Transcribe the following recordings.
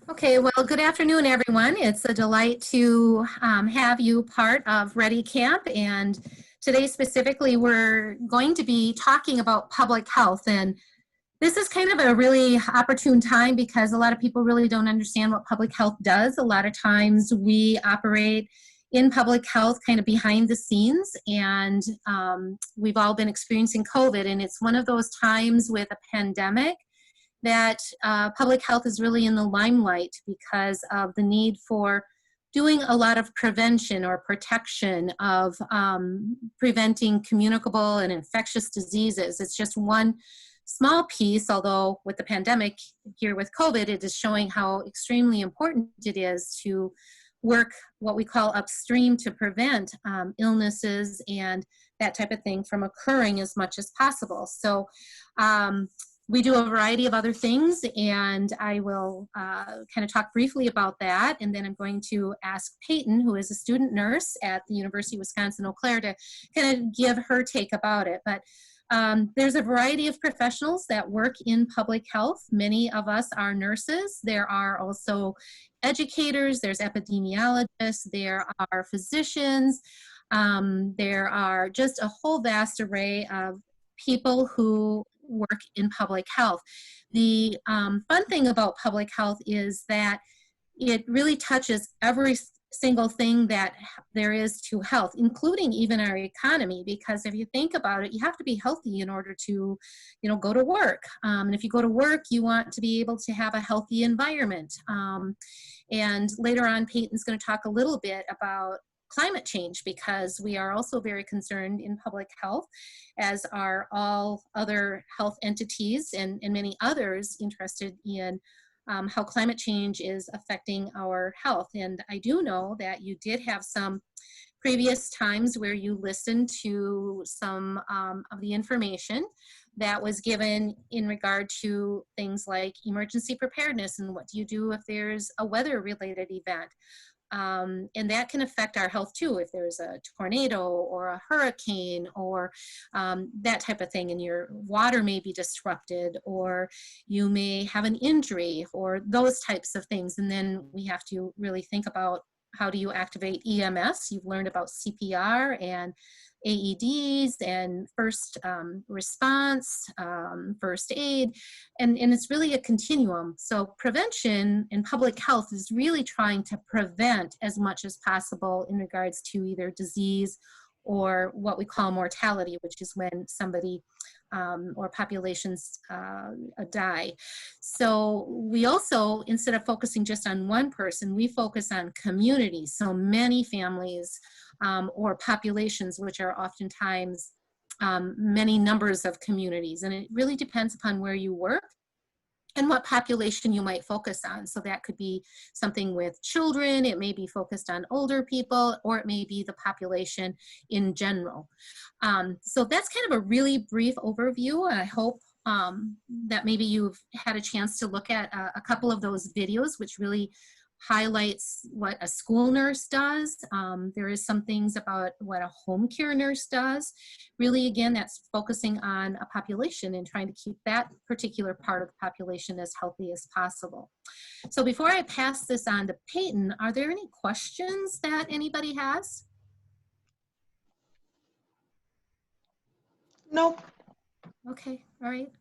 Okay, well, good afternoon, everyone. It's a delight to have you part of Ready Camp. And today specifically, we're going to be talking about public health. And this is kind of a really opportune time because a lot of people really don't understand what public health does. A lot of times we operate in public health kind of behind the scenes, and we've all been experiencing COVID. And it's one of those times with a pandemic that public health is really in the limelight because of the need for doing a lot of prevention or protection of preventing communicable and infectious diseases. It's just one small piece, although with the pandemic here with COVID, it is showing how extremely important it is to work what we call upstream to prevent illnesses and that type of thing from occurring as much as possible. So we do a variety of other things, and I will kind of talk briefly about that, and then I'm going to ask Payton, who is a student nurse at the University of Wisconsin-Eau Claire, to kind of give her take about it. But there's a variety of professionals that work in public health. Many of us are nurses. There are also educators, there's epidemiologists, there are physicians, there are just a whole vast array of people who work in public health. The fun thing about public health is that it really touches every single thing that there is to health, including even our economy, because if you think about it, you have to be healthy in order to, go to work. And if you go to work, you want to be able to have a healthy environment. And later on, Payton's going to talk a little bit about climate change, because we are also very concerned in public health, as are all other health entities and many others interested in how climate change is affecting our health. And I do know that you did have some previous times where you listened to some of the information that was given in regard to things like emergency preparedness and what do you do if there's a weather-related event. And that can affect our health too, if there's a tornado or a hurricane or that type of thing, and your water may be disrupted, or you may have an injury, or those types of things. And then we have to really think about, how do you activate EMS? You've learned about CPR and AEDs and first response, first aid, and it's really a continuum. So prevention in public health is really trying to prevent as much as possible in regards to either disease or what we call mortality, which is when somebody or populations die. So we also, instead of focusing just on one person, we focus on communities. So many families or populations, which are oftentimes many numbers of communities. And it really depends upon where you work and what population you might focus on. So that could be something with children, it may be focused on older people, or it may be the population in general. So that's kind of a really brief overview. I hope that maybe you've had a chance to look at a couple of those videos, which really highlights what a school nurse does. There is some things about what a home care nurse does. Really, again, that's focusing on a population and trying to keep that particular part of the population as healthy as possible. So before I pass this on to Payton, are there any questions that anybody has? Nope. Okay, all right.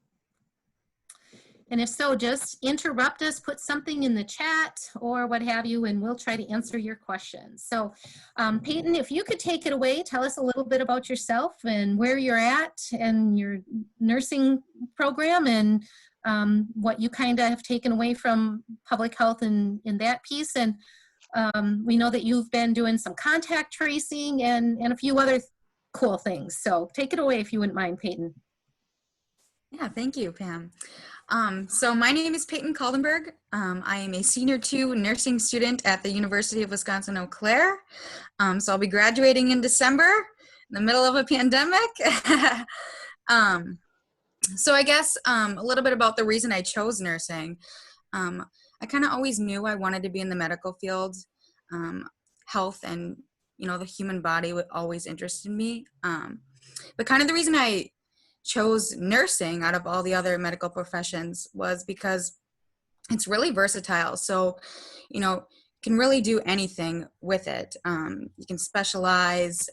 And if so, just interrupt us, put something in the chat or what have you, and we'll try to answer your questions. So Payton, if you could take it away, tell us a little bit about yourself and where you're at and your nursing program, and what you kind of have taken away from public health in that piece. And we know that you've been doing some contact tracing and a few other cool things. So take it away if you wouldn't mind, Payton. Yeah, thank you, Pam. So my name is Payton Kaldenberg. I am a senior 2 nursing student at the University of Wisconsin-Eau Claire. So I'll be graduating in December, in the middle of a pandemic. So I guess a little bit about the reason I chose nursing. I kind of always knew I wanted to be in the medical field. Health and, the human body always interested me. But kind of the reason I chose nursing out of all the other medical professions was because it's really versatile. So, you know, can really do anything with it. You can specialize.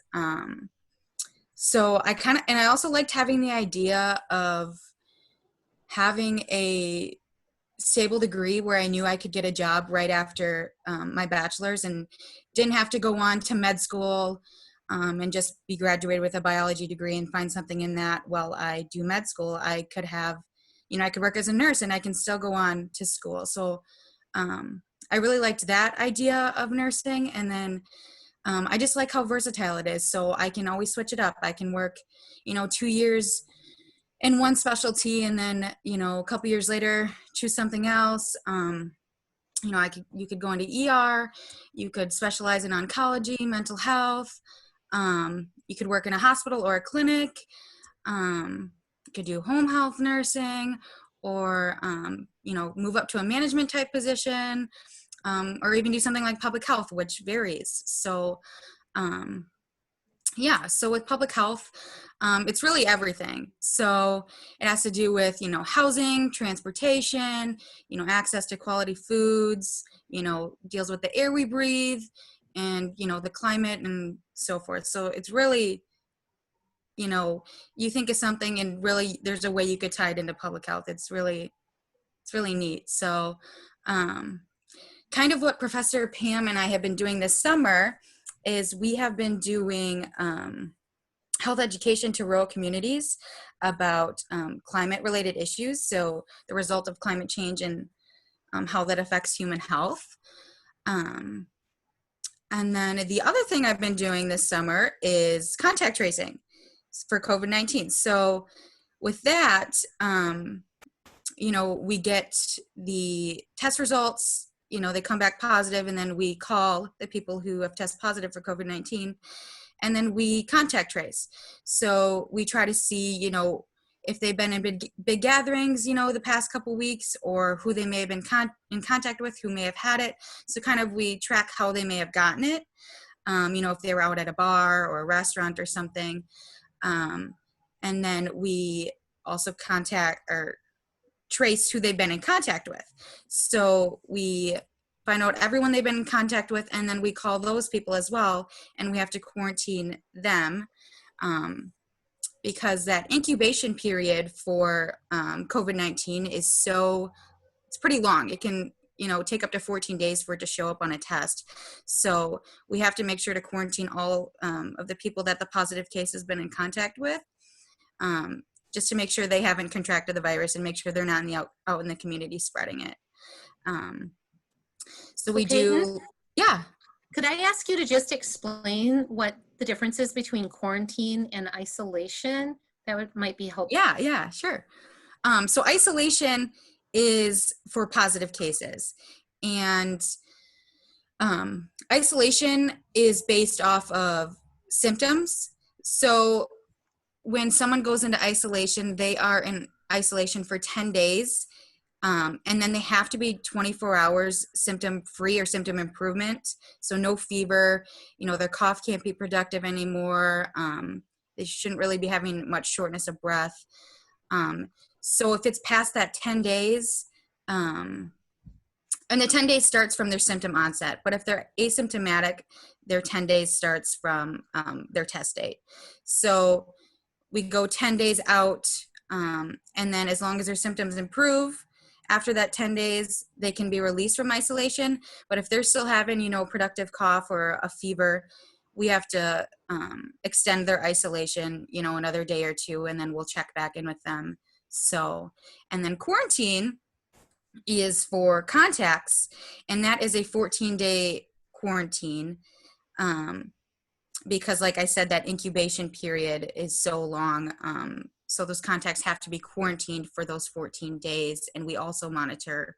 So I also liked having the idea of having a stable degree where I knew I could get a job right after my bachelor's and didn't have to go on to med school and just be graduated with a biology degree and find something in that while I do med school. I could have, I could work as a nurse and I can still go on to school. So I really liked that idea of nursing. And then I just like how versatile it is. So I can always switch it up. I can work, 2 years in one specialty and then, a couple years later, choose something else. You could go into ER, you could specialize in oncology, mental health. You could work in a hospital or a clinic. You could do home health nursing or, move up to a management type position, or even do something like public health, which varies. So, so with public health, it's really everything. So it has to do with, housing, transportation, access to quality foods, deals with the air we breathe and, the climate and so forth. So it's really, you think of something and really there's a way you could tie it into public health. It's really neat. So kind of what Professor Pam and I have been doing this summer is we have been doing health education to rural communities about climate-related issues, so the result of climate change and how that affects human health. And then the other thing I've been doing this summer is contact tracing for COVID-19. So with that, we get the test results, they come back positive, and then we call the people who have tested positive for COVID-19, and then we contact trace. So we try to see, if they've been in big gatherings, the past couple weeks, or who they may have been in contact with, who may have had it. So kind of we track how they may have gotten it, if they were out at a bar or a restaurant or something. And then we also contact or trace who they've been in contact with. So we find out everyone they've been in contact with, and then we call those people as well, and we have to quarantine them because that incubation period for COVID-19 is it's pretty long. It can, take up to 14 days for it to show up on a test. So we have to make sure to quarantine all of the people that the positive case has been in contact with, just to make sure they haven't contracted the virus and make sure they're not out in the community spreading it. So we Payton, do, yeah. could I ask you to just explain what the difference is between quarantine and isolation? That might be helpful. Yeah, sure. So isolation is for positive cases, and isolation is based off of symptoms. So when someone goes into isolation, they are in isolation for 10 days. And then they have to be 24 hours symptom free or symptom improvement. So no fever, their cough can't be productive anymore. They shouldn't really be having much shortness of breath. So if it's past that 10 days, and the 10 days starts from their symptom onset, but if they're asymptomatic, their 10 days starts from their test date. So we go 10 days out, and then as long as their symptoms improve, after that 10 days, they can be released from isolation. But if they're still having, productive cough or a fever, we have to extend their isolation, another day or two, and then we'll check back in with them. So, and then quarantine is for contacts, and that is a 14-day quarantine. Because like I said, that incubation period is so long. So those contacts have to be quarantined for those 14 days. And we also monitor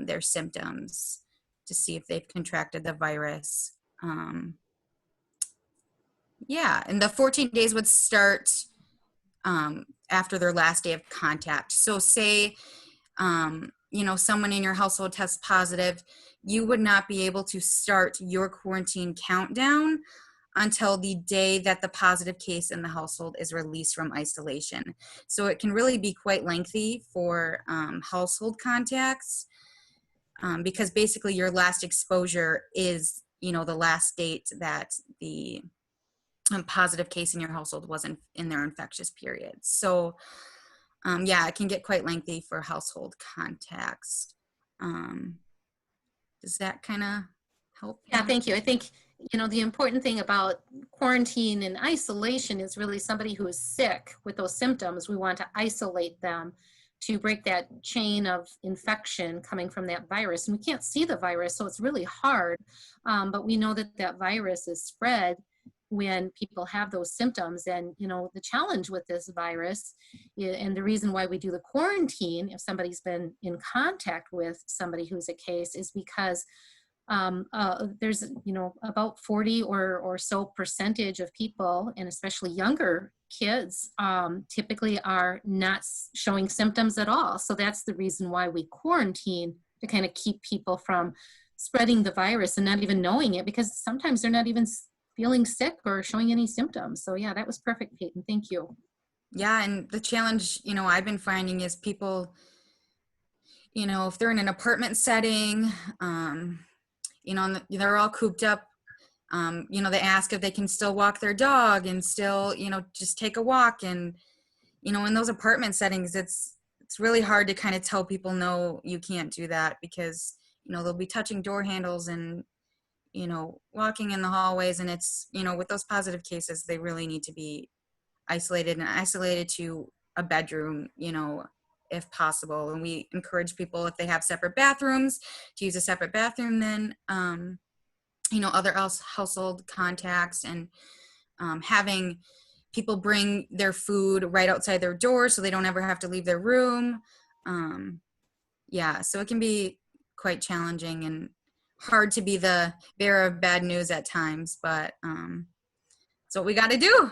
their symptoms to see if they've contracted the virus. And the 14 days would start after their last day of contact. So say, someone in your household tests positive, you would not be able to start your quarantine countdown until the day that the positive case in the household is released from isolation. So it can really be quite lengthy for household contacts, because basically your last exposure is, the last date that the positive case in your household wasn't in their infectious period. So yeah, it can get quite lengthy for household contacts. Does that kind of help? Yeah, thank you. I think, the important thing about quarantine and isolation is really somebody who is sick with those symptoms. We want to isolate them to break that chain of infection coming from that virus. And we can't see the virus, so it's really hard. But we know that that virus is spread when people have those symptoms. And, the challenge with this virus and the reason why we do the quarantine if somebody's been in contact with somebody who's a case is because there's, about 40 or so percentage of people, and especially younger kids, typically are not showing symptoms at all. So that's the reason why we quarantine, to kind of keep people from spreading the virus and not even knowing it, because sometimes they're not even feeling sick or showing any symptoms. So yeah, that was perfect, Payton. Thank you. Yeah, and the challenge, I've been finding is people, if they're in an apartment setting, and they're all cooped up, they ask if they can still walk their dog and still, just take a walk. And, in those apartment settings, it's really hard to kind of tell people, no, you can't do that, because, they'll be touching door handles and, walking in the hallways. And it's, with those positive cases, they really need to be isolated to a bedroom, if possible. And we encourage people, if they have separate bathrooms, to use a separate bathroom than, other household contacts, and having people bring their food right outside their door so they don't ever have to leave their room. Yeah, so it can be quite challenging and hard to be the bearer of bad news at times, but it's what we got to do.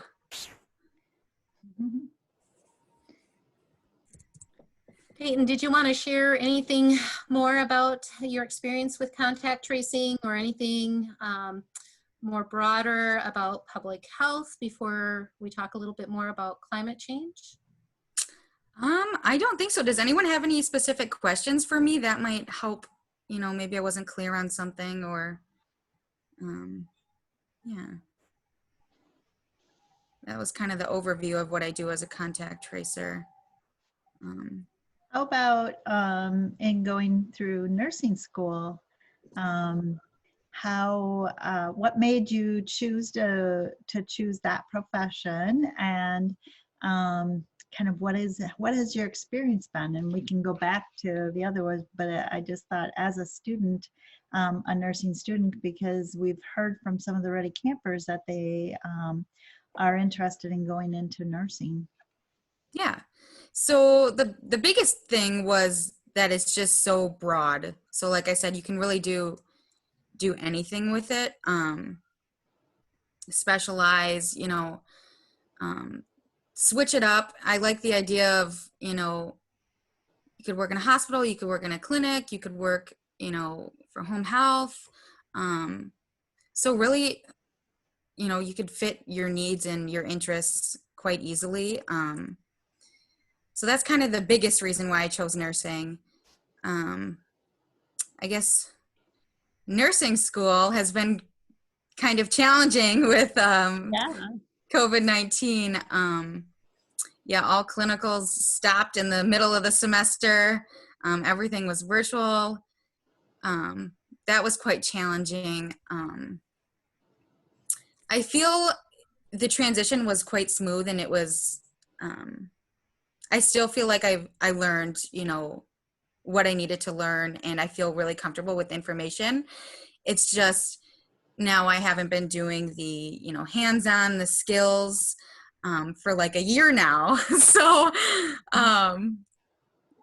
Payton, did you want to share anything more about your experience with contact tracing, or anything more broader about public health before we talk a little bit more about climate change? I don't think so. Does anyone have any specific questions for me that might help? Maybe I wasn't clear on something, or yeah. That was kind of the overview of what I do as a contact tracer. How about in going through nursing school? What made you choose to choose that profession, and kind of what has your experience been? And we can go back to the other ones, but I just thought, as a student, a nursing student, because we've heard from some of the Ready Campers that they are interested in going into nursing. Yeah. So the biggest thing was that it's just so broad. So like I said, you can really do anything with it. Specialize, switch it up. I like the idea of, you could work in a hospital, you could work in a clinic, you could work, for home health. So really, you could fit your needs and your interests quite easily. So that's kind of the biggest reason why I chose nursing. I guess nursing school has been kind of challenging with COVID-19. Yeah, all clinicals stopped in the middle of the semester. Everything was virtual. That was quite challenging. I feel the transition was quite smooth, and it was, I still feel like I learned, what I needed to learn, and I feel really comfortable with information. It's just now I haven't been doing the, hands-on, the skills for like a year now. So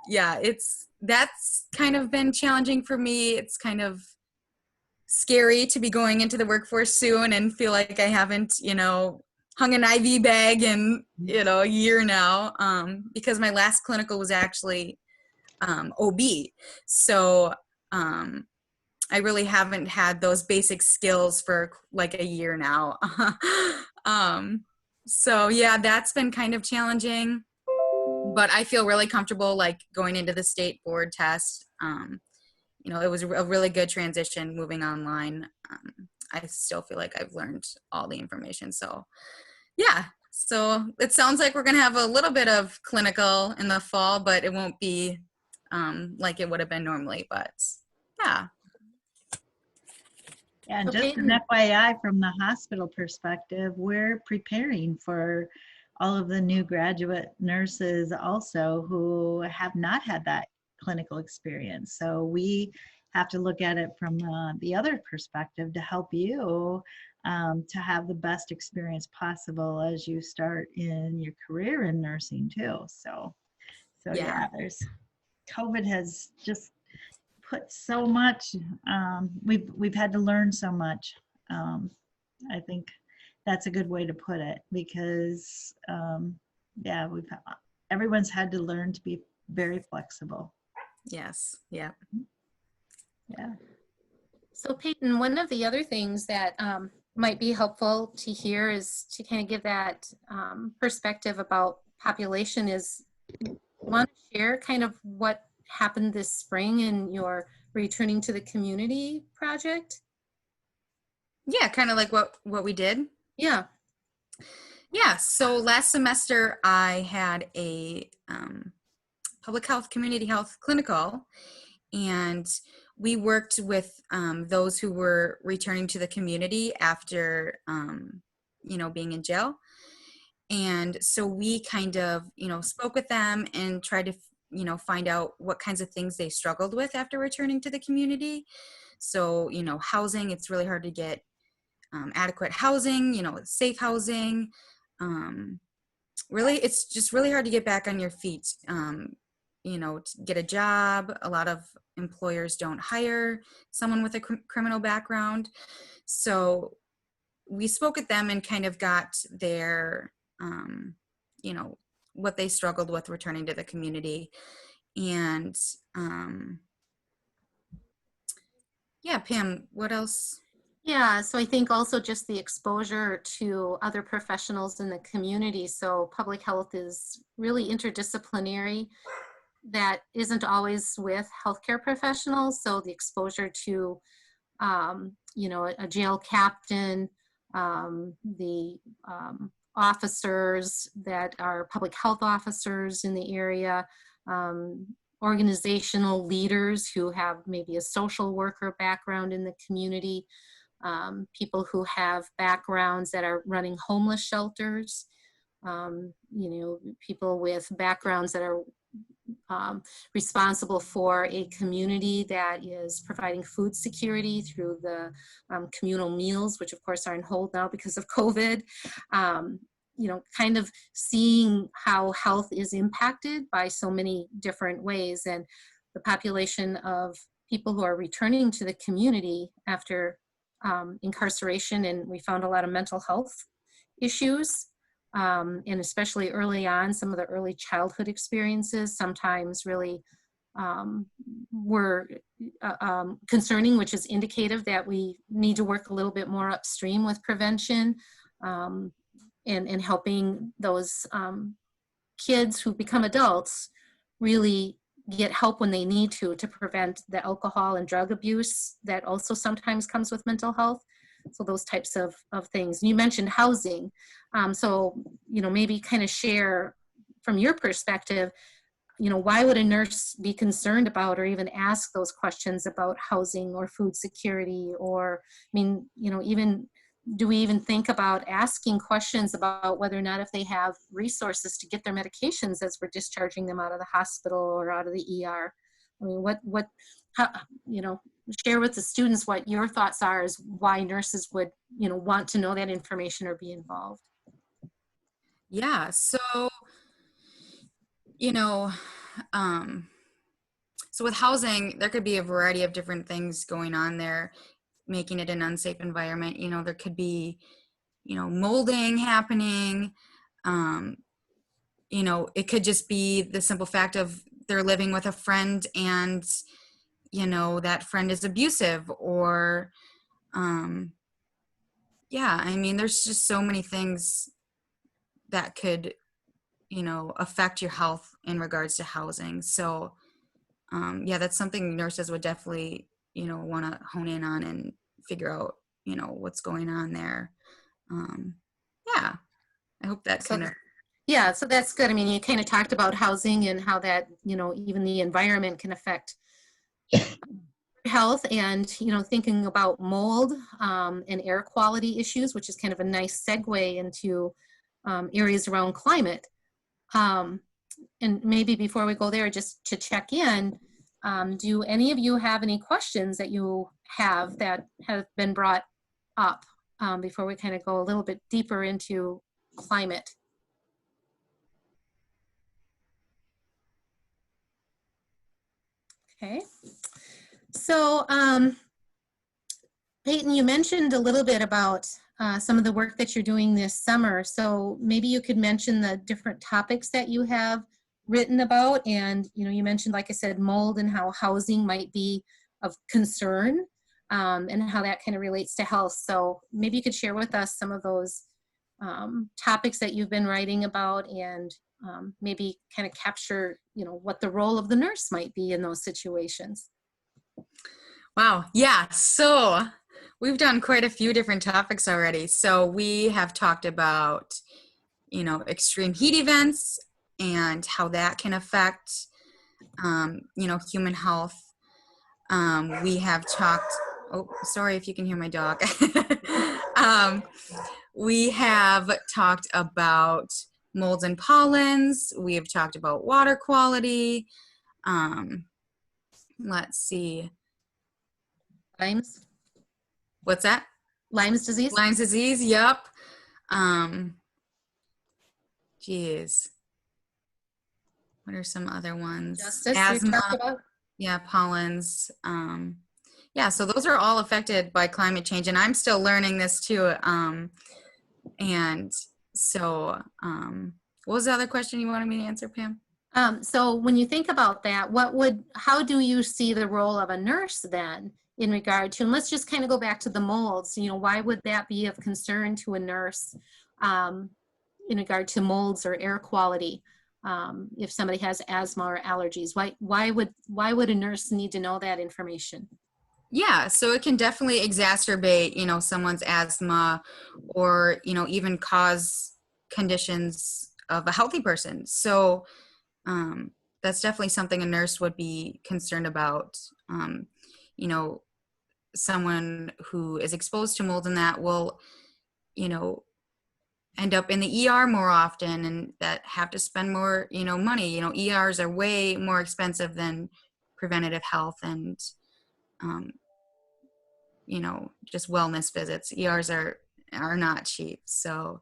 yeah, that's kind of been challenging for me. It's kind of scary to be going into the workforce soon and feel like I haven't, hung an IV bag in, a year now, because my last clinical was actually OB. So I really haven't had those basic skills for like a year now. So yeah, that's been kind of challenging, but I feel really comfortable like going into the state board test. It was a really good transition moving online. I still feel like I've learned all the information. So yeah, so it sounds like we're going to have a little bit of clinical in the fall, but it won't be like it would have been normally, but yeah. Yeah, and So just an Payton, FYI from the hospital perspective, we're preparing for all of the new graduate nurses also who have not had that clinical experience. So we have to look at it from the other perspective to help you to have the best experience possible as you start in your career in nursing too. So Yeah. yeah, COVID has just put so much. We've had to learn so much. I think that's a good way to put it because yeah, everyone's had to learn to be very flexible. Yes. Yeah. Yeah. so Peyton, one of the other things that might be helpful to hear is to kind of give that perspective about population is want to share kind of what happened this spring in your returning to the community project? Yeah. Kind of like what we did. Yeah. Yeah. So last semester I had a public health, community health clinical, and we worked with those who were returning to the community after, being in jail. And so we kind of, spoke with them and tried to, find out what kinds of things they struggled with after returning to the community. So, housing, it's really hard to get adequate housing, safe housing. Really, it's just really hard to get back on your feet. To get a job. A lot of employers don't hire someone with a criminal background. So we spoke with them and kind of got their, what they struggled with returning to the community. And yeah, Pam, what else? Yeah, so I think also just the exposure to other professionals in the community. So public health is really interdisciplinary. That isn't always with healthcare professionals. So the exposure to, a jail captain, the officers that are public health officers in the area, organizational leaders who have maybe a social worker background in the community, people who have backgrounds that are running homeless shelters, people with backgrounds that are responsible for a community that is providing food security through the communal meals, which of course are on hold now because of COVID. Kind of seeing how health is impacted by so many different ways, and the population of people who are returning to the community after incarceration, and we found a lot of mental health issues. And especially early on, some of the early childhood experiences sometimes really were concerning, which is indicative that we need to work a little bit more upstream with prevention and helping those kids who become adults really get help when they need to prevent the alcohol and drug abuse that also sometimes comes with mental health. So those types of things. And you mentioned housing. So, maybe kind of share from your perspective, why would a nurse be concerned about or even ask those questions about housing or food security? Or, even do we even think about asking questions about whether or not if they have resources to get their medications as we're discharging them out of the hospital or out of the ER? I mean, share with the students what your thoughts are as why nurses would, want to know that information or be involved. Yeah. So, you know, um, so with housing, there could be a variety of different things going on there, making it an unsafe environment. There could be, molding happening. It could just be the simple fact of they're living with a friend and, you know, that friend is abusive, or yeah, I mean, there's just so many things that could, you know, affect your health in regards to housing. So yeah, that's something nurses would definitely, you know, want to hone in on and figure out, you know, what's going on there. um yeah, I hope that So kind of. yeah, so that's good. I mean, you kind of talked about housing and how that, you know, even the environment can affect health, and, you know, thinking about mold and air quality issues, which is kind of a nice segue into areas around climate. Um, and maybe before we go there, just to check in, do any of you have any questions that you have that have been brought up before we kind of go a little bit deeper into climate? Okay. So, Peyton, you mentioned a little bit about some of the work that you're doing this summer. So maybe you could mention the different topics that you have written about. And, you know, you mentioned, like I said, mold and how housing might be of concern, and how that kind of relates to health. So maybe you could share with us some of those topics that you've been writing about, and maybe kind of capture, you know, what the role of the nurse might be in those situations. Wow. Yeah. So we've done quite a few different topics already. So we have talked about, you know, extreme heat events and how that can affect, you know, human health. We have talked, oh, sorry if you can hear my dog. We have talked about molds and pollens. We have talked about water quality. Let's see. Lyme's What's that? disease? Lyme's disease, yep. Geez. What are some other ones? Justice, we Asthma, talked about. yeah, pollens. Yeah, so those are all affected by climate change, and I'm still learning this too. And so, what was the other question you wanted me to answer, Pam? So when you think about that, how do you see the role of a nurse then in regard to, and let's just kind of go back to the molds, you know, why would that be of concern to a nurse in regard to molds or air quality? If somebody has asthma or allergies, why would a nurse need to know that information? Yeah, so it can definitely exacerbate, you know, someone's asthma, or, you know, even cause conditions of a healthy person. So that's definitely something a nurse would be concerned about. You know, someone who is exposed to mold and that will, you know, end up in the ER more often, and that have to spend more, you know, money. You know, ERs are way more expensive than preventative health and, you know, just wellness visits. ERs are not cheap. So,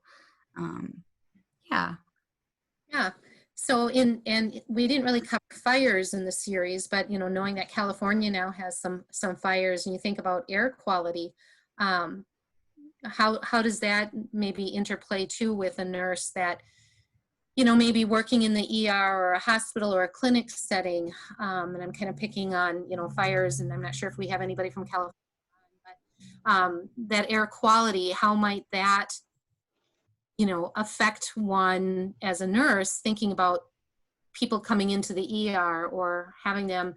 yeah. Yeah. So and we didn't really cover fires in the series, but, you know, knowing that California now has some fires, and you think about air quality, how does that maybe interplay too with a nurse that, you know, maybe working in the ER or a hospital or a clinic setting, and I'm kind of picking on, you know, fires, and I'm not sure if we have anybody from California, but that air quality, how might that, you know, affect one as a nurse thinking about people coming into the ER or having them,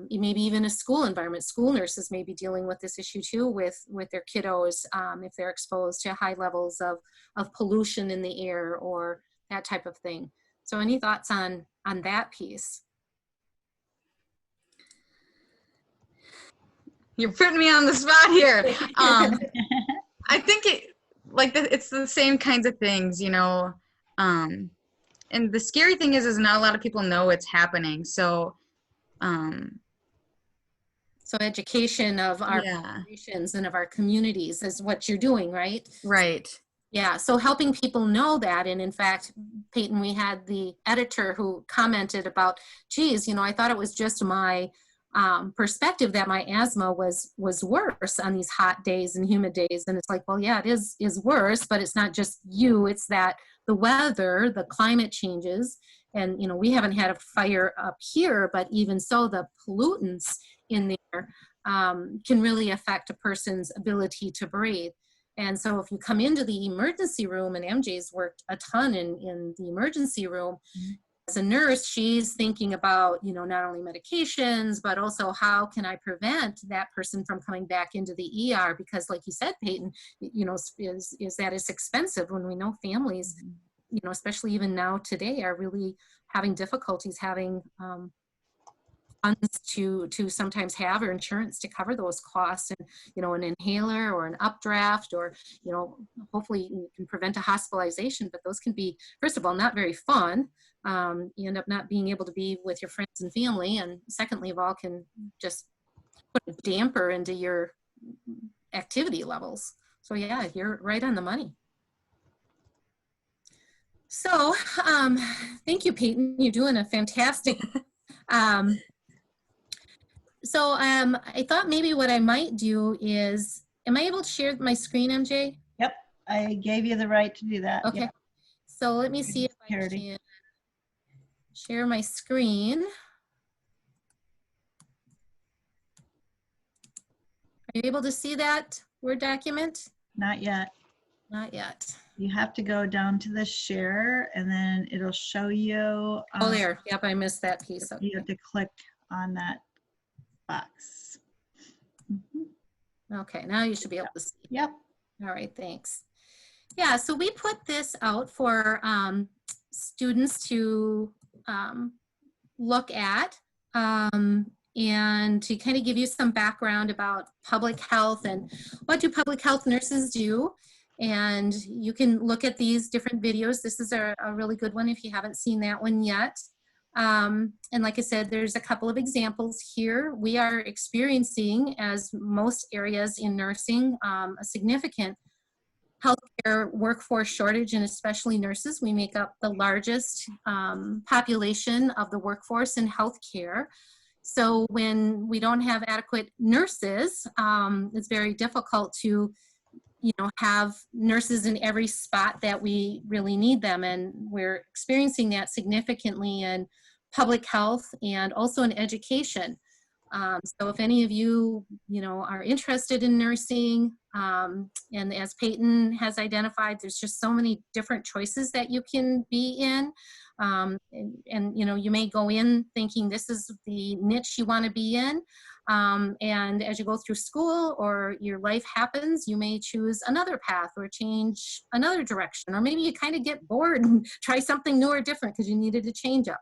maybe even a school environment. School nurses may be dealing with this issue too with their kiddos, if they're exposed to high levels of pollution in the air or that type of thing. So any thoughts on that piece? You're putting me on the spot here. I think it's the same kinds of things, you know. And the scary thing is not a lot of people know it's happening. So, so education of our yeah, populations and of our communities is what you're doing, right? right. Yeah, so helping people know that. And in fact, Peyton, we had the editor who commented about, geez, you know, I thought it was just my perspective that my asthma was worse on these hot days and humid days. And it's like, well, yeah, it is worse, but it's not just you, it's that the weather, the climate changes, And, you know, we haven't had a fire up here, but even so, the pollutants in there can really affect a person's ability to breathe. And so if you come into the emergency room, and MJ's worked a ton in the emergency room, as a nurse, she's thinking about, you know, not only medications, but also how can I prevent that person from coming back into the ER? Because like you said, Payton, you know, is that it's expensive when we know families, you know, especially even now today, are really having difficulties having funds to sometimes have, or insurance to cover those costs. And, you know, an inhaler or an updraft, or, you know, hopefully you can prevent a hospitalization, but those can be, first of all, not very fun. You end up not being able to be with your friends and family. And secondly of all, can just put a damper into your activity levels. So yeah, you're right on the money. So thank you, Payton. You're doing a fantastic So I thought maybe what I might do is, am I able to share my screen, MJ? Yep, I gave you the right to do that. Okay. Yep. So let me see if I can share my screen. Are you able to see that Word document? Not yet. Not yet. You have to go down to the share, and then it'll show you. Oh, there. Yep, I missed that piece. Okay. You have to click on that box. Okay, now you should be able to see. Yep. All right, thanks. Yeah, so we put this out for students to look at and to kind of give you some background about public health and what do public health nurses do. And you can look at these different videos. This is a really good one if you haven't seen that one yet. And like I said, there's a couple of examples here. We are experiencing, as most areas in nursing, a significant healthcare workforce shortage, and especially nurses. We make up the largest population of the workforce in healthcare. So when we don't have adequate nurses, it's very difficult to, you know, have nurses in every spot that we really need them. And we're experiencing that significantly in public health and also in education. So if any of you, you know, are interested in nursing, and as Payton has identified, there's just so many different choices that you can be in. And you know, you may go in thinking this is the niche you want to be in. And as you go through school or your life happens, you may choose another path or change another direction, or maybe you kind of get bored and try something new or different because you needed to change up.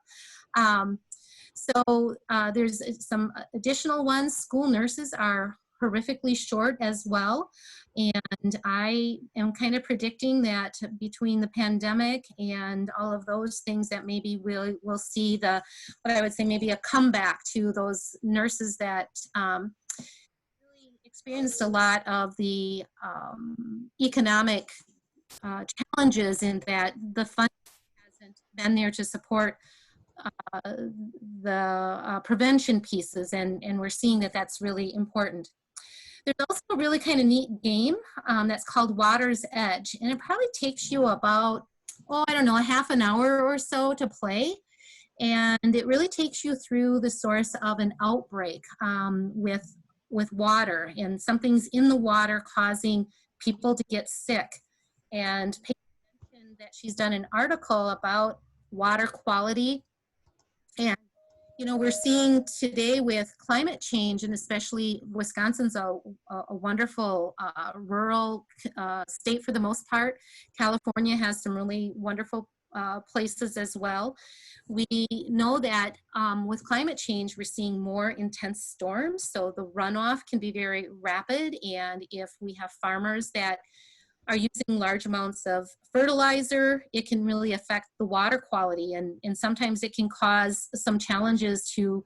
So there's some additional ones. School nurses are horrifically short as well. And I am kind of predicting that between the pandemic and all of those things, that maybe we'll see what I would say maybe a comeback to those nurses that really experienced a lot of the economic challenges, in that the funding hasn't been there to support the prevention pieces, and we're seeing that that's really important. There's also a really kind of neat game that's called Water's Edge, and it probably takes you about, oh, I don't know, a half an hour or so to play. And it really takes you through the source of an outbreak with water, and something's in the water causing people to get sick. And Payton mentioned that she's done an article about water quality. And, you know, we're seeing today with climate change, and especially Wisconsin's a wonderful rural state for the most part. California has some really wonderful places as well. We know that with climate change, we're seeing more intense storms. So the runoff can be very rapid. And if we have farmers that are using large amounts of fertilizer, it can really affect the water quality, and sometimes it can cause some challenges to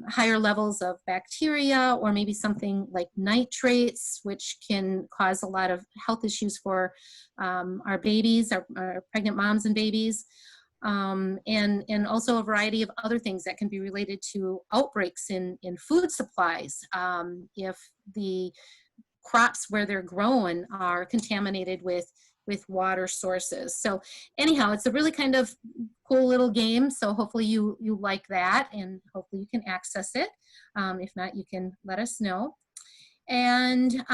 higher levels of bacteria, or maybe something like nitrates, which can cause a lot of health issues for our babies, our pregnant moms and babies, and also a variety of other things that can be related to outbreaks in food supplies. If the crops where they're grown are contaminated with with water sources. So anyhow, it's a really kind of cool little game. So hopefully you like that, and hopefully you can access it. If not, you can let us know. And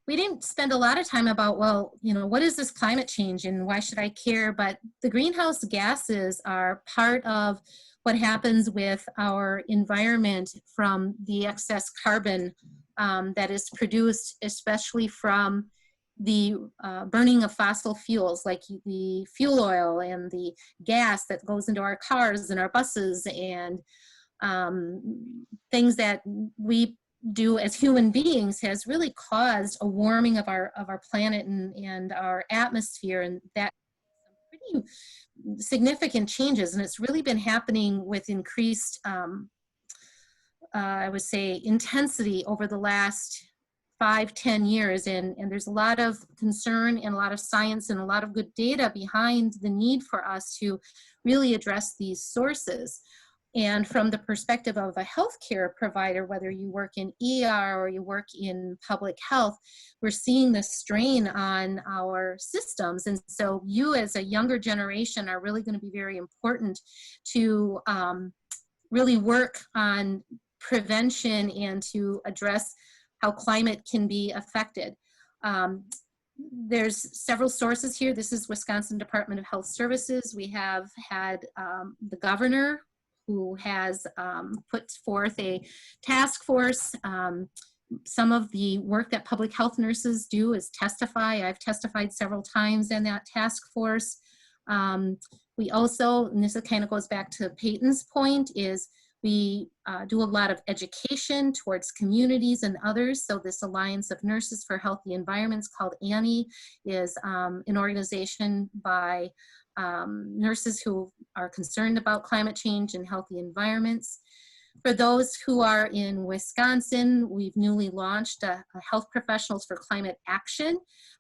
we didn't spend a lot of time about, well, you know, what is this climate change and why should I care? But the greenhouse gases are part of what happens with our environment from the excess carbon that is produced, especially from the burning of fossil fuels, like the fuel oil and the gas that goes into our cars and our buses, and things that we do as human beings has really caused a warming of our planet and our atmosphere, and that pretty significant changes. And it's really been happening with increased I would say intensity over the last 5-10 years, and there's a lot of concern and a lot of science and a lot of good data behind the need for us to really address these sources. And from the perspective of a healthcare provider, whether you work in ER or you work in public health, we're seeing the strain on our systems. And so you as a younger generation are really going to be very important to really work on prevention and to address how climate can be affected. There's several sources here. This is Wisconsin Department of Health Services. We have had the governor who has put forth a task force. Some of the work that public health nurses do is testify. I've testified several times in that task force. We also, and this kind of goes back to Payton's point, is we do a lot of education towards communities and others. So this Alliance of Nurses for Healthy Environments, called ANNE, is an organization by nurses who are concerned about climate change and healthy environments. For those who are in Wisconsin, we've newly launched a Health Professionals for Climate Action.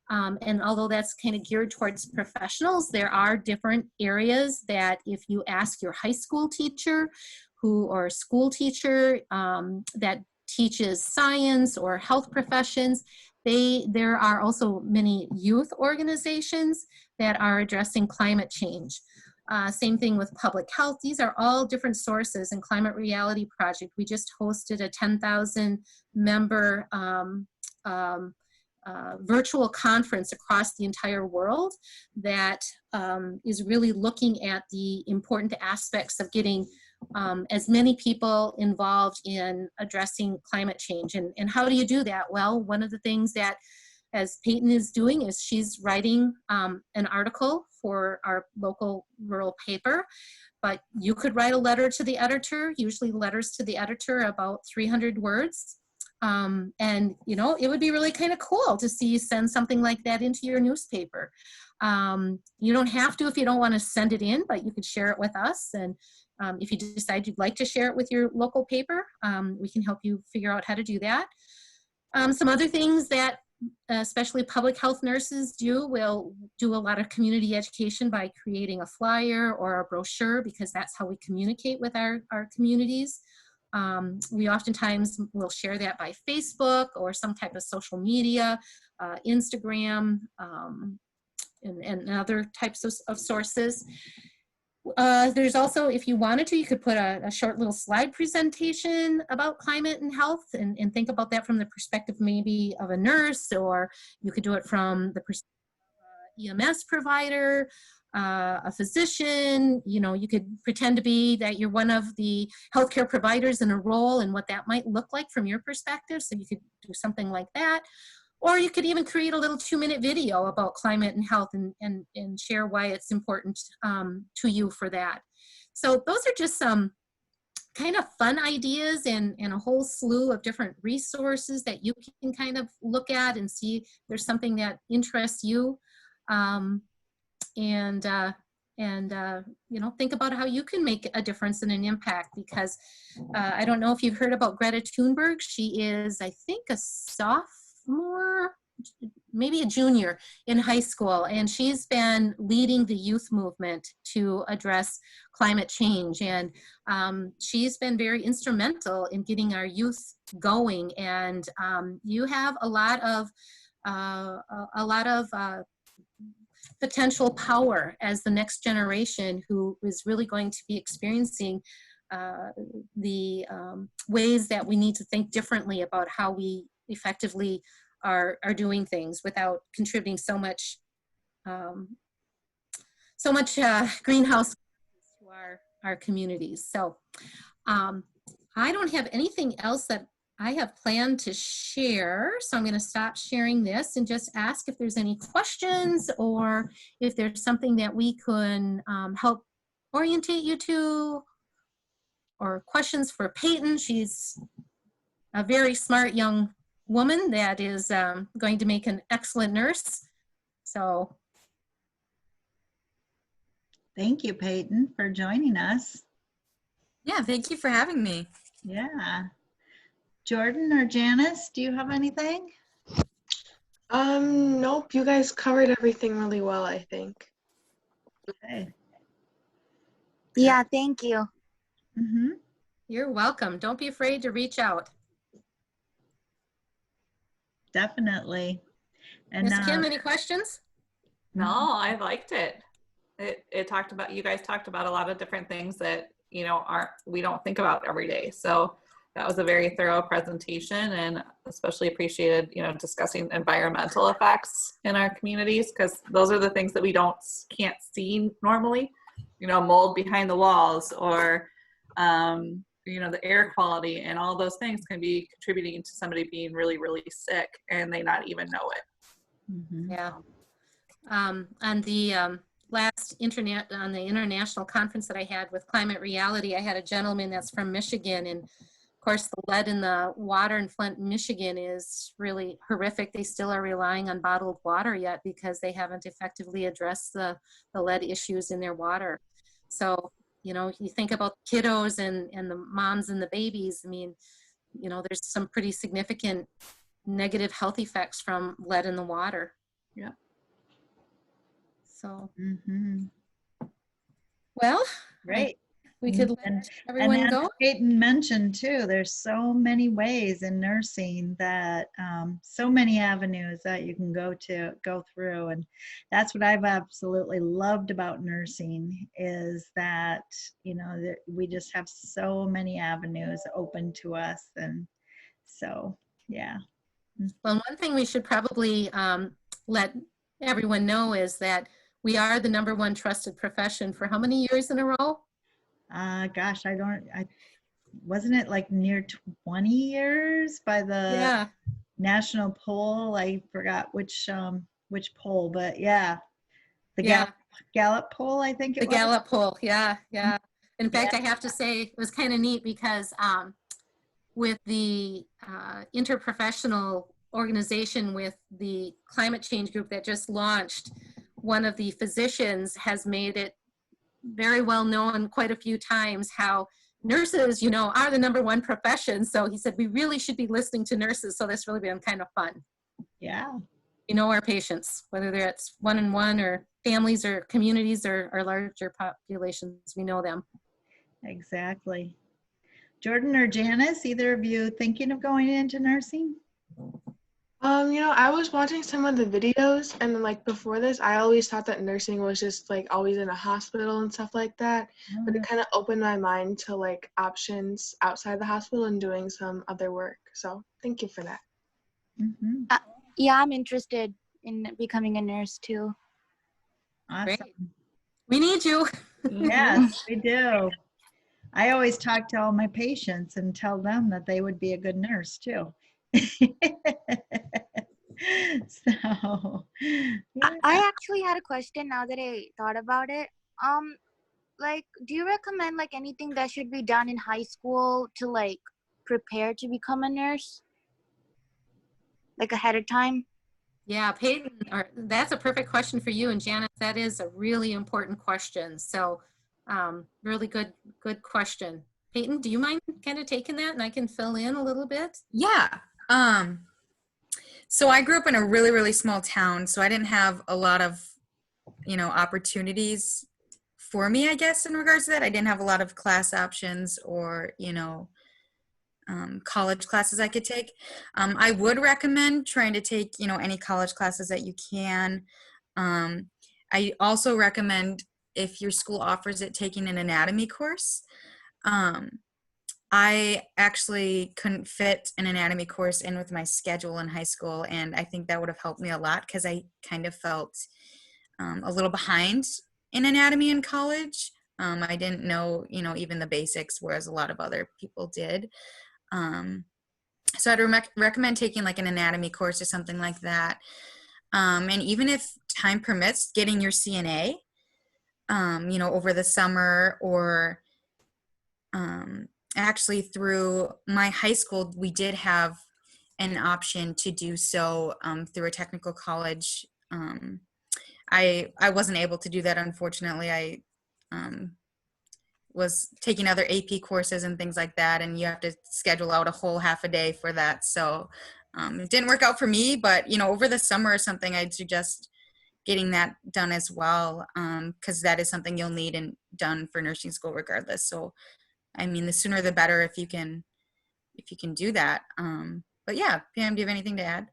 And although that's kind of geared towards professionals, there are different areas that if you ask your high school teacher or a school teacher that teaches science or health professions, there are also many youth organizations that are addressing climate change. Same thing with public health. These are all different sources. In Climate Reality Project, we just hosted a 10,000 member virtual conference across the entire world that is really looking at the important aspects of getting as many people involved in addressing climate change. And how do you do that? Well, one of the things that as Payton is doing is she's writing an article for our local rural paper, but you could write a letter to the editor. Usually letters to the editor are about 300 words. And you know, it would be really kind of cool to see you send something like that into your newspaper. You don't have to if you don't want to send it in, but you could share it with us. And if you decide you'd like to share it with your local paper, we can help you figure out how to do that. Some other things that especially public health nurses will do a lot of community education by creating a flyer or a brochure, because that's how we communicate with our communities. We oftentimes will share that by Facebook or some type of social media, Instagram, and other types of sources. There's also, if you wanted to, you could put a short little slide presentation about climate and health and think about that from the perspective maybe of a nurse, or you could do it from the perspective of an EMS provider, a physician. You know, you could pretend to be that you're one of the healthcare providers in a role and what that might look like from your perspective. So you could do something like that. Or you could even create a little 2-minute video about climate and health and share why it's important to you for that. So those are just some kind of fun ideas and a whole slew of different resources that you can kind of look at and see if there's something that interests you. You know, think about how you can make a difference and an impact, because I don't know if you've heard about Greta Thunberg. She is, I think, a sophomore, maybe a junior in high school, and she's been leading the youth movement to address climate change, and she's been very instrumental in getting our youth going. And you have a lot of a lot of potential power as the next generation who is really going to be experiencing the ways that we need to think differently about how we effectively are doing things without contributing so much greenhouse to our communities. So I don't have anything else that I have planned to share, so I'm going to stop sharing this and just ask if there's any questions or if there's something that we can help orientate you to, or questions for Payton. She's a very smart young woman that is going to make an excellent nurse. So Thank you, Payton, for joining us. Yeah, thank you for having me. Yeah. Jordan or Janice, do you have anything? Nope, you guys covered everything really well, I think. Okay. Yeah, thank you. Mm-hmm. you're welcome. Don't be afraid to reach out. Definitely. And Ms. Kim, any questions? No, I liked it. It talked about, you guys talked about a lot of different things that, you know, we don't think about every day. So that was a very thorough presentation, and especially appreciated, you know, discussing environmental effects in our communities, because those are the things that we can't see normally, you know, mold behind the walls, or, you know, the air quality, and all those things can be contributing to somebody being really, really sick and they not even know it. Mm-hmm. Yeah. On the on the international conference that I had with Climate Reality, I had a gentleman that's from Michigan, and of course the lead in the water in Flint, Michigan is really horrific. They still are relying on bottled water yet because they haven't effectively addressed the lead issues in their water. So, you know, you think about kiddos and the moms and the babies. I mean, you know, there's some pretty significant negative health effects from lead in the water. Yeah. So, Mm-hmm. well, Great. we could let everyone as go. Payton mentioned too, there's so many ways in nursing that so many avenues that you can go through, and that's what I've absolutely loved about nursing, is that, you know, that we just have so many avenues open to us. And so yeah. Well, one thing we should probably let everyone know is that we are the #1 trusted profession for how many years in a row? Gosh, wasn't it like near 20 years by the Yeah, national poll? I forgot which poll, but yeah, the yeah, Gallup poll, I think it the was. Gallup poll. Yeah, yeah. In fact, Yeah. I have to say it was kind of neat because with the interprofessional organization with the climate change group that just launched, one of the physicians has made it very well known quite a few times how nurses, you know, are the #1 profession. So he said, we really should be listening to nurses. So that's really been kind of fun. Yeah. You know, our patients, whether they're at one-on-one or families or communities or larger populations, we know them. Exactly. Jordan or Janice, either of you thinking of going into nursing? You know, I was watching some of the videos, and then, like, before this, I always thought that nursing was just like always in a hospital and stuff like that. But it kind of opened my mind to like options outside the hospital and doing some other work. So thank you for that. Mm-hmm. Yeah, I'm interested in becoming a nurse too. Awesome. Great. We need you. Yes, we do. I always talk to all my patients and tell them that they would be a good nurse too. So, yeah. I actually had a question now that I thought about it. Like, do you recommend like anything that should be done in high school to like prepare to become a nurse? Like ahead of time? Yeah, Payton, that's a perfect question for you. And Janice, that is a really important question. So really good question. Payton, do you mind kind of taking that and I can fill in a little bit? Yeah. So I grew up in a really, really small town, so I didn't have a lot of, you know, opportunities for me, I guess, in regards to that. I didn't have a lot of class options or, you know, college classes I could take. I would recommend trying to take, any college classes that you can. I also recommend, if your school offers it, taking an anatomy course. I actually couldn't fit an anatomy course in with my schedule in high school, and I think that would have helped me a lot because I kind of felt a little behind in anatomy in college. I didn't know, even the basics, whereas a lot of other people did. So I'd recommend taking like an anatomy course or something like that. And even if time permits, getting your CNA, over the summer, or actually through my high school, we did have an option to do so through a technical college. I wasn't able to do that, unfortunately. I was taking other AP courses and things like that, and you have to schedule out a whole half a day for that. So it didn't work out for me, but over the summer or something, I'd suggest getting that done as well, because that is something you'll need and done for nursing school regardless. So I mean, the sooner the better if you can do that. But yeah, Pam, do you have anything to add?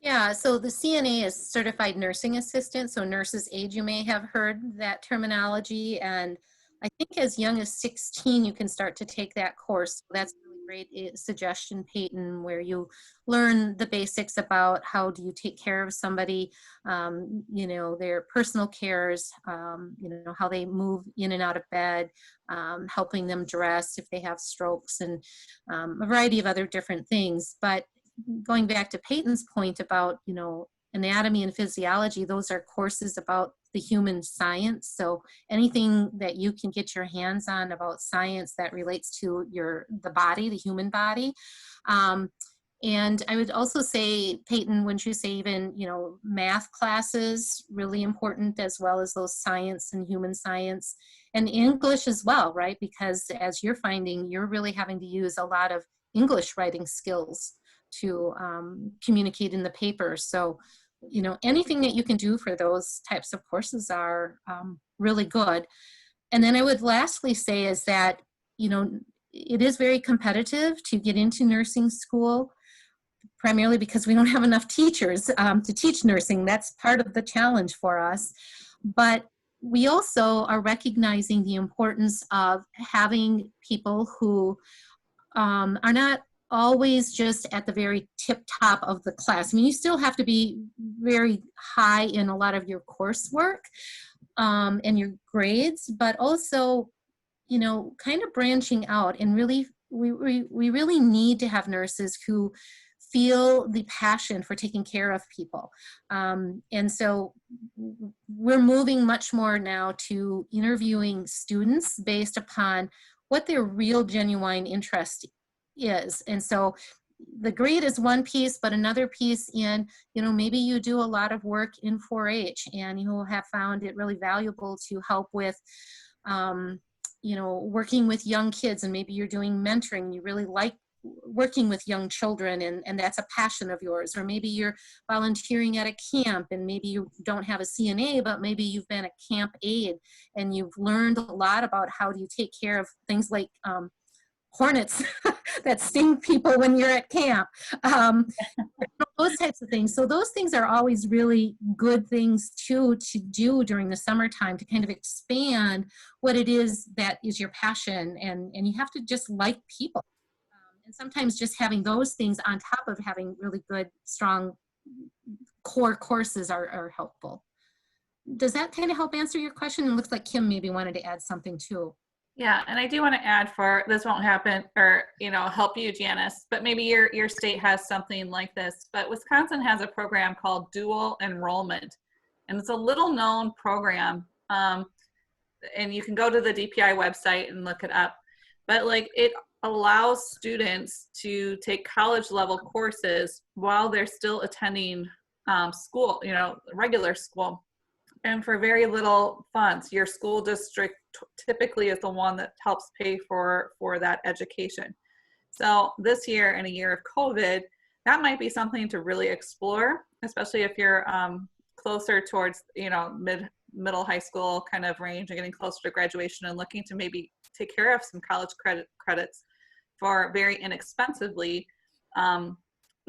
Yeah, so the CNA is Certified Nursing Assistant, so nurse's aide, you may have heard that terminology, and I think as young as 16 you can start to take that course. That's a really great suggestion, Payton, where you learn the basics about how do you take care of somebody, their personal cares, how they move in and out of bed, helping them dress if they have strokes, and a variety of other different things. But going back to Payton's point about, anatomy and physiology, those are courses about the human science. So anything that you can get your hands on about science that relates to the body, the human body. And I would also say, Payton, wouldn't you say even, math classes, really important, as well as those science and human science, and English as well, right? Because as you're finding, you're really having to use a lot of English writing skills to communicate in the paper. So, anything that you can do for those types of courses are really good. And then I would lastly say is that, it is very competitive to get into nursing school, primarily because we don't have enough teachers to teach nursing. That's part of the challenge for us. But we also are recognizing the importance of having people who are not always just at the very tip top of the class. I mean, you still have to be very high in a lot of your coursework and your grades, but also, kind of branching out, and really, we really need to have nurses who feel the passion for taking care of people. And so we're moving much more now to interviewing students based upon what their real genuine interest is. And so the grade is one piece, but another piece in, maybe you do a lot of work in 4-H and you have found it really valuable to help with, working with young kids, and maybe you're doing mentoring. You really like working with young children, and that's a passion of yours. Or maybe you're volunteering at a camp, and maybe you don't have a CNA, but maybe you've been a camp aide and you've learned a lot about how do you take care of things like hornets that sting people when you're at camp, those types of things. So those things are always really good things to do during the summertime, to kind of expand what it is that is your passion, and you have to just like people. And sometimes just having those things on top of having really good, strong core courses are helpful. Does that kind of help answer your question? It looks like Kim maybe wanted to add something too. Yeah, and I do want to add, for this won't happen, or help you, Janice, but maybe your state has something like this. But Wisconsin has a program called dual enrollment, and it's a little known program. And you can go to the DPI website and look it up. But it allows students to take college level courses while they're still attending school, regular school, and for very little funds. Your school district typically is the one that helps pay for that education. So this year, in a year of COVID, that might be something to really explore, especially if you're closer towards middle high school kind of range and getting closer to graduation and looking to maybe take care of some college credits for very inexpensively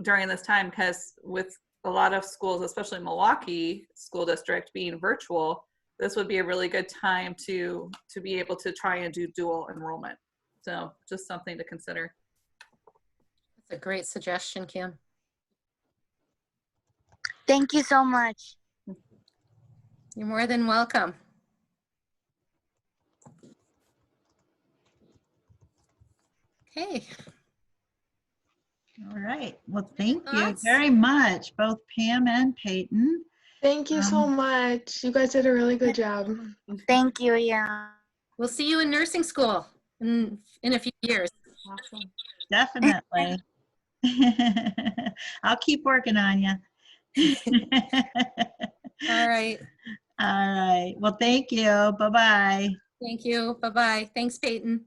during this time, because with a lot of schools, especially Milwaukee School District being virtual, this would be a really good time to be able to try and do dual enrollment. So just something to consider. That's a great suggestion, Kim. Thank you so much. You're more than welcome. Okay. All right. Well, thank you Thoughts? very much, both Pam and Payton. Thank you so much. You guys did a really good job. Thank you, yeah. We'll see you in nursing school in a few years. Awesome. Definitely. I'll keep working on you. All right. All right. Well, thank you. Bye-bye. Thank you. Bye-bye. Thanks, Payton.